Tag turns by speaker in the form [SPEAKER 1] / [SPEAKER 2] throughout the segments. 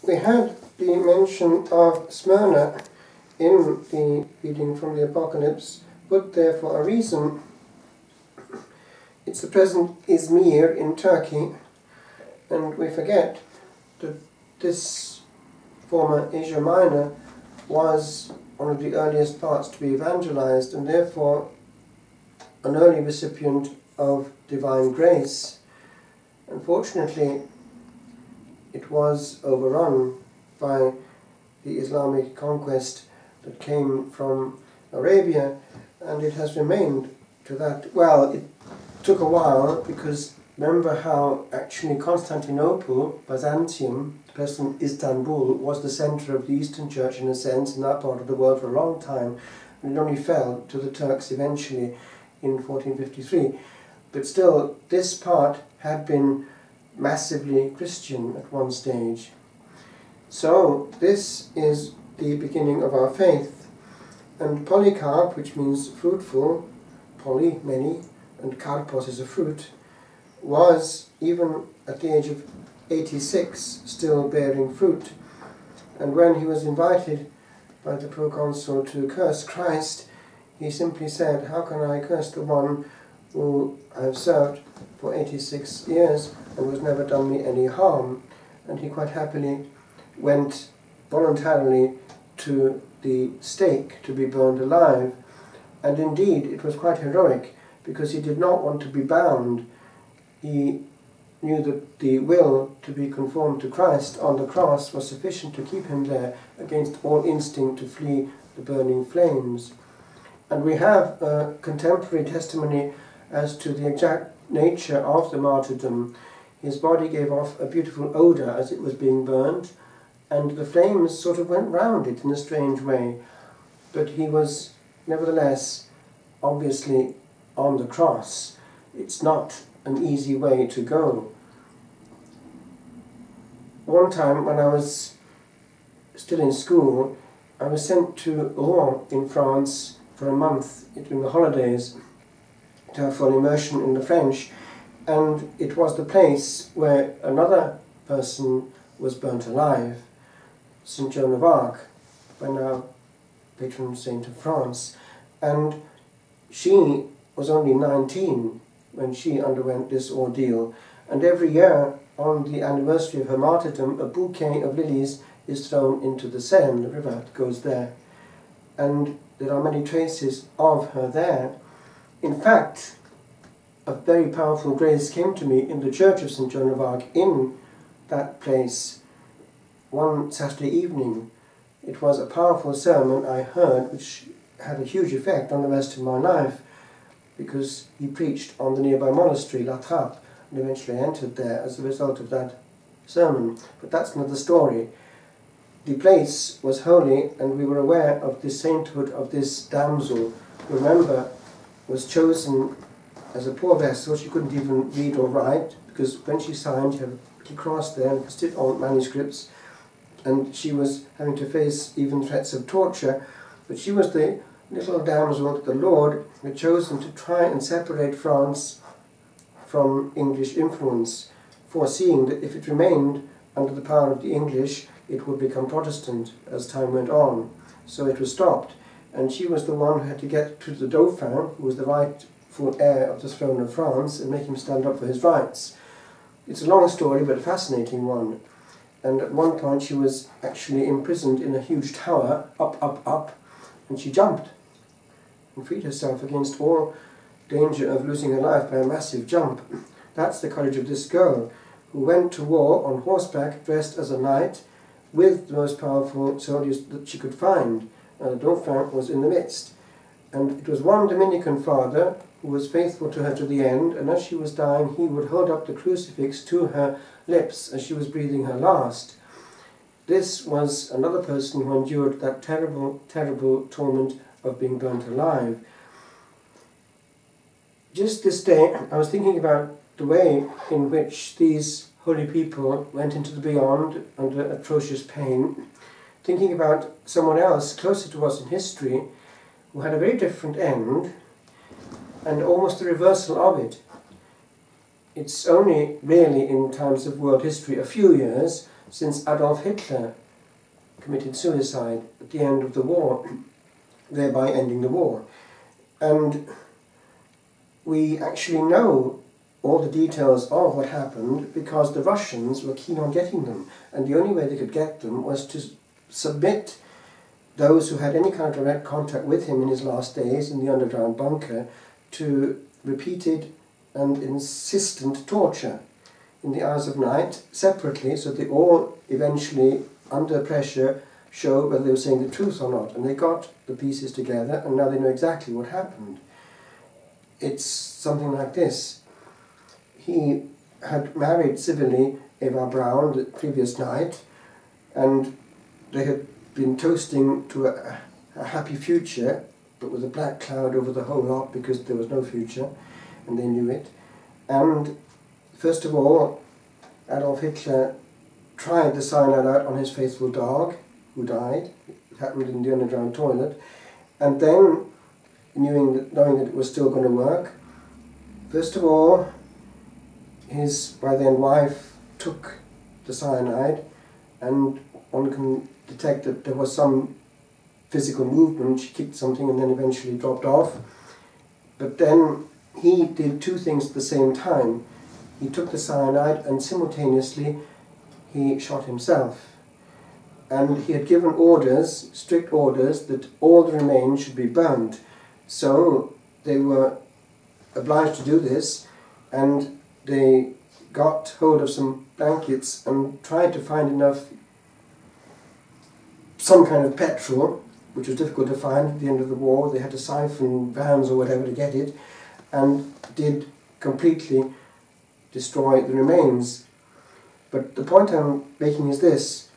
[SPEAKER 1] We had the mention of Smyrna in the reading from the Apocalypse, put there for a reason. It's the present Izmir in Turkey, and we forget that this former Asia Minor was one of the earliest parts to be evangelized, and therefore an early recipient of divine grace. Unfortunately, it was overrun by the Islamic conquest that came from Arabia, and it has remained to that. Well, it took a while, because remember how actually Constantinople, Byzantium, the present Istanbul, was the centre of the Eastern Church in a sense in that part of the world for a long time, and it only fell to the Turks eventually in 1453. But still, this part had been massively Christian at one stage. So this is the beginning of our faith. And Polycarp, which means fruitful, poly, many, and karpos is a fruit, was, even at the age of 86, still bearing fruit. And when he was invited by the proconsul to curse Christ, he simply said, "How can I curse the one who I have served for 86 years and was never done me any harm?" And he quite happily went voluntarily to the stake to be burned alive. And indeed, it was quite heroic, because he did not want to be bound. He knew that the will to be conformed to Christ on the cross was sufficient to keep him there against all instinct to flee the burning flames. And we have a contemporary testimony as to the exact nature of the martyrdom. His body gave off a beautiful odour as it was being burned, and the flames sort of went round it in a strange way. But he was nevertheless obviously on the cross. It's not an easy way to go. One time when I was still in school, I was sent to Rouen in France for a month during the holidays to have full immersion in the French, and it was the place where another person was burnt alive, St. Joan of Arc, by now patron saint of France, and she was only 19 when she underwent this ordeal, and every year on the anniversary of her martyrdom a bouquet of lilies is thrown into the Seine, the river that goes there, and there are many traces of her there. In fact, a very powerful grace came to me in the church of St. Joan of Arc in that place one Saturday evening. It was a powerful sermon I heard, which had a huge effect on the rest of my life, because he preached on the nearby monastery, La Trappe, and eventually entered there as a result of that sermon. But that's another story. The place was holy, and we were aware of the sainthood of this damsel, who, remember, was chosen as a poor vessel. She couldn't even read or write, because when she signed, she had a little cross there and still on manuscripts, and she was having to face even threats of torture. But she was the little damsel that the Lord had chosen to try and separate France from English influence, foreseeing that if it remained under the power of the English, it would become Protestant as time went on. So it was stopped, and she was the one who had to get to the Dauphin, who was the rightful heir of the throne of France, and make him stand up for his rights. It's a long story, but a fascinating one. And at one point she was actually imprisoned in a huge tower, up, and she jumped and freed herself against all danger of losing her life by a massive jump. That's the courage of this girl, who went to war on horseback, dressed as a knight, with the most powerful soldiers that she could find, and the Dauphin was in the midst. And it was one Dominican father who was faithful to her to the end, and as she was dying he would hold up the crucifix to her lips as she was breathing her last. This was another person who endured that terrible, terrible torment of being burnt alive. Just this day I was thinking about the way in which these holy people went into the beyond under atrocious pain, thinking about someone else closer to us in history who had a very different end and almost the reversal of it. it's only really in times of world history a few years since Adolf Hitler committed suicide at the end of the war, thereby ending the war. And we actually know all the details of what happened because the Russians were keen on getting them, and the only way they could get them was to submit those who had any kind of direct contact with him in his last days in the underground bunker to repeated and insistent torture in the hours of night, separately, so they all eventually, under pressure, show whether they were saying the truth or not. And they got the pieces together, and now they know exactly what happened. It's something like this. He had married civilly Eva Braun the previous night, and they had been toasting to a happy future, but with a black cloud over the whole lot because there was no future, and they knew it. And first of all, Adolf Hitler tried the cyanide out on his faithful dog, who died. It happened in the underground toilet. And then, knowing that it was still going to work, first of all, his by then wife took the cyanide, and one can detect that there was some physical movement. She kicked something and then eventually dropped off. But then he did two things at the same time. He took the cyanide and simultaneously he shot himself. And he had given orders, strict orders, that all the remains should be burned. So they were obliged to do this, and they got hold of some blankets and tried to find some kind of petrol, which was difficult to find at the end of the war. They had to siphon vans or whatever to get it, and did completely destroy the remains. But the point I'm making is this,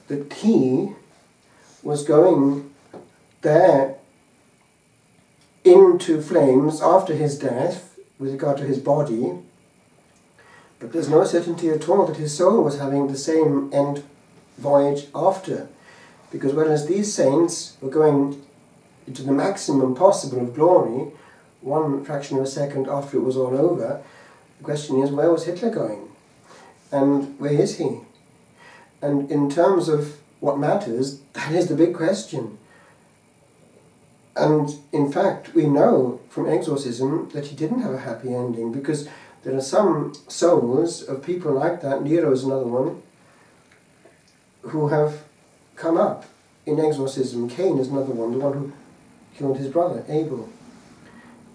[SPEAKER 1] that he was going there into flames after his death with regard to his body, but there's no certainty at all that his soul was having the same end voyage after, because whereas these saints were going into the maximum possible of glory one fraction of a second after it was all over, the question is, where was Hitler going? And where is he? And in terms of what matters, that is the big question. And in fact, we know from exorcism that he didn't have a happy ending, because there are some souls of people like that, Nero is another one, who have come up in exorcism. Cain is another one, the one who killed his brother, Abel.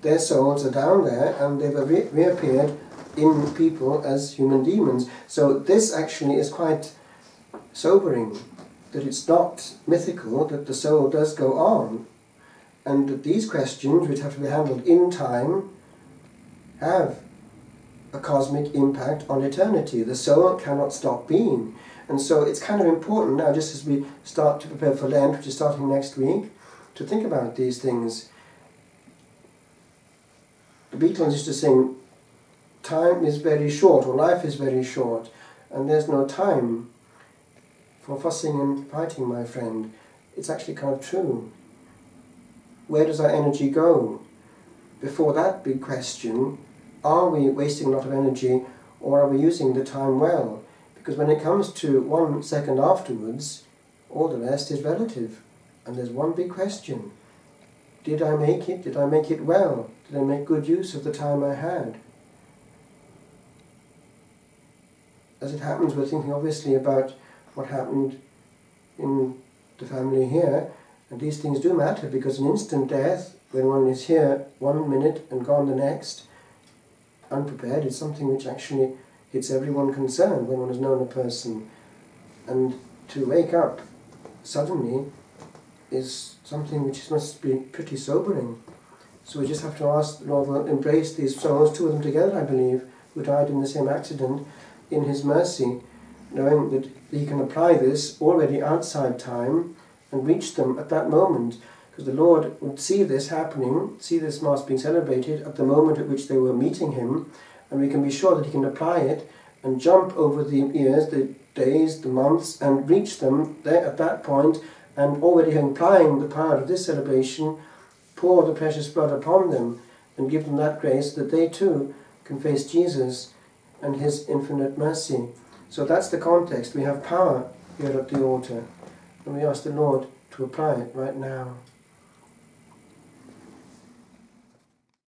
[SPEAKER 1] Their souls are down there, and they've reappeared in people as human demons. So this actually is quite sobering, that it's not mythical, that the soul does go on, and that these questions, which have to be handled in time, have a cosmic impact on eternity. The soul cannot stop being. And so it's kind of important now, just as we start to prepare for Lent, which is starting next week, to think about these things. The Beatles used to sing, time is very short, or life is very short, and there's no time for fussing and fighting, my friend. It's actually kind of true. Where does our energy go? Before that big question, are we wasting a lot of energy, or are we using the time well? Because when it comes to 1 second afterwards, all the rest is relative. And there's one big question. Did I make it? Did I make it well? Did I make good use of the time I had? As it happens, we're thinking obviously about what happened in the family here, and these things do matter, because an instant death, when one is here 1 minute and gone the next, unprepared, is something which actually hits everyone concerned when one has known a person. And to wake up suddenly is something which must be pretty sobering. So we just have to ask the Lord will embrace these souls, two of them together, I believe, who died in the same accident, in His mercy, knowing that He can apply this already outside time and reach them at that moment, because the Lord would see this happening, see this Mass being celebrated at the moment at which they were meeting Him, and we can be sure that He can apply it and jump over the years, the days, the months, and reach them there at that point, and already applying the power of this celebration, pour the precious blood upon them and give them that grace that they too can face Jesus and His infinite mercy. So that's the context. We have power here at the altar, and we ask the Lord to apply it right now.